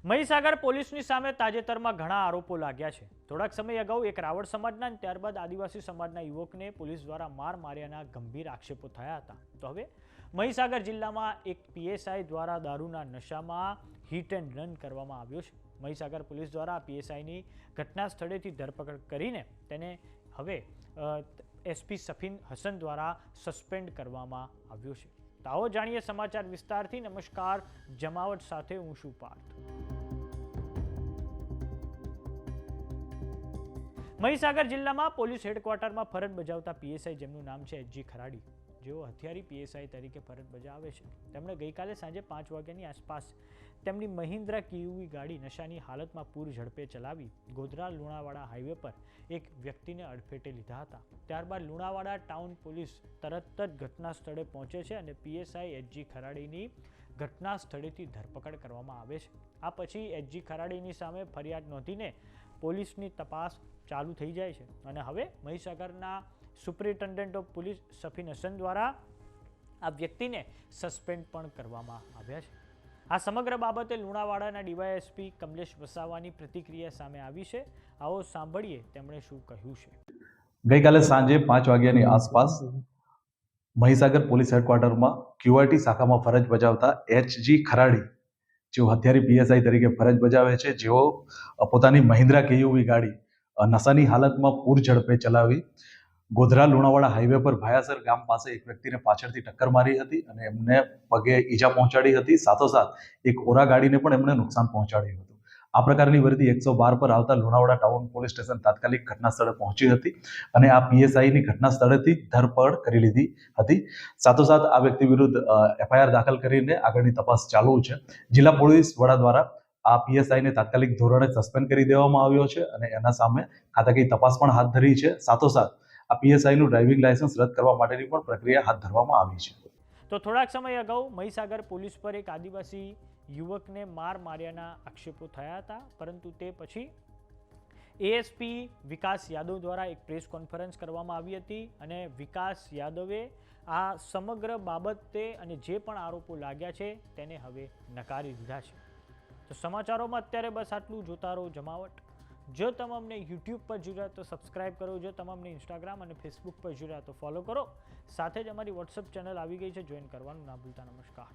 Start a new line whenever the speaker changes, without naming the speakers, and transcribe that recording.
મહીસાગર પોલીસની સામે તાજેતરમાં ઘણા આરોપો લાગ્યા છે। થોડાક સમય અગાઉ એક રાવળ સમાજના અને ત્યારબાદ આદિવાસી સમાજના યુવકને પોલીસ દ્વારા માર માર્યાના ગંભીર આક્ષેપો થયા હતા। તો હવે મહીસાગર જિલ્લામાં એક પીએસઆઈ દ્વારા દારૂના નશામાં હિટ એન્ડ રન કરવામાં આવ્યો છે। મહીસાગર પોલીસ દ્વારા પીએસઆઈની ઘટના સ્થળેથી ધરપકડ કરીને તેને હવે એસપી સફીન હસન દ્વારા સસ્પેન્ડ કરવામાં આવ્યો છે। તો આવો જાણીએ સમાચાર વિસ્તારથી। નમસ્કાર, જમાવટ સાથે હું છું પાર્થ। મહીસાગર જિલ્લામાં પોલીસ હેડક્વાર્ટરમાં ફરજ બજાવતા પીએસઆઈ જેમનું નામ છે એચજી ખરાડી, જેઓ હથિયારી પીએસઆઈ તરીકે ફરજ બજાવે છે, તેમણે ગઈકાલે સાંજે 5 વાગ્યાની આસપાસ તેમની મહિન્દ્રા કિયુવી ગાડી નશાની હાલતમાં પૂર ઝડપે ચલાવી ગોધરા લુણાવાડા હાઈવે પર એક વ્યક્તિને અડફેટે લીધા હતા। ત્યારબાદ લુણાવાડા ટાઉન પોલીસ તરત જ ઘટના સ્થળે પહોંચે છે અને પીએસઆઈ એચજી ખરાડીની ઘટના સ્થળેથી ધરપકડ કરવામાં આવે છે। આ પછી એચજી ખરાડીની સામે ફરિયાદ નોંધીને પોલીસની તપાસ ચાલુ થઈ જાય છે અને હવે મહીસાગરના superintendent of police Safin Hasan દ્વારા આ વ્યક્તિને સસ્પેન્ડ પણ કરવામાં આવ્યા છે। આ સમગ્ર બાબતે લુણાવાડાના ડીવાયએસપી કમલેશ વસાવાની પ્રતિક્રિયા સામે આવી છે। આવો સાંભળીએ તેમણે શું કહ્યું છે।
ગઈકાલે સાંજે 5 વાગ્યાની આસપાસ મહીસાગર પોલીસ હેડક્વાર્ટરમાં ક્યુઆરટી શાખામાં ફરજ બજાવતા એચજી ખરાડી, જેઓ હથિયારી પીએસઆઈ તરીકે ફરજ બજાવે છે, જેઓ પોતાની મહિન્દ્રા કેયુવી ગાડી નશાની હાલતમાં પૂર ઝડપે ચલાવી ગોધરા લુણાવાડા હાઈવે પર ભાયાસર ગામ પાસે એક વ્યક્તિને પાછળથી ટક્કર મારી હતી અને એમને પગે ઈજા પહોંચાડી હતી। સાથોસાથ એક ઓરા ગાડીને પણ એમને નુકસાન પહોંચાડ્યું હતું। આ પ્રકારની વર્દી 112 પર આવતા લુણાવાડા ટાઉન પોલીસ સ્ટેશન તાત્કાલિક ઘટના સ્થળે પહોંચી હતી અને આ પીએસઆઈની ઘટના સ્થળેથી ધરપકડ કરી લીધી હતી। સાથોસાથ આ વ્યક્તિ વિરુદ્ધ એફઆઈઆર દાખલ કરીને આગળની તપાસ ચાલુ છે। જિલ્લા પોલીસ વડા દ્વારા આ પીએસઆઈને તાત્કાલિક ધોરણે સસ્પેન્ડ કરી દેવામાં આવ્યો છે અને એના સામે ખાતાકીય તપાસ પણ હાથ ધરી છે। સાથોસાથ આ પીએસઆઈનું ડ્રાઇવિંગ લાયસન્સ રદ કરવા માટેની પણ પ્રક્રિયા હાથ ધરવામાં આવી છે।
તો થોડાક સમય અગાઉ મહીસાગર પોલીસ પર એક આદિવાસી યુવકને માર માર્યાના આક્ષેપો થયા હતા, પરંતુ તે પછી એએસપી વિકાસ યાદવ દ્વારા એક પ્રેસ કોન્ફરન્સ કરવામાં આવી હતી અને વિકાસ યાદવે આ સમગ્ર બાબતે અને જે પણ આરોપો લાગ્યા છે તેને હવે નકારી દીધા છે। તો સમાચારોમાં અત્યારે બસ આટલું। જોતા રહો જમાવટ। જો તમે અમને યુટ્યુબ પર જોઈ રહ્યા તો સબસ્ક્રાઇબ કરો, જો તમે અમને ઇન્સ્ટાગ્રામ અને ફેસબુક પર જોઈ રહ્યા તો ફોલો કરો। સાથે જ અમારી વોટ્સઅપ ચેનલ આવી ગઈ છે, જોઈન કરવાનું ના ભૂલતા। નમસ્કાર।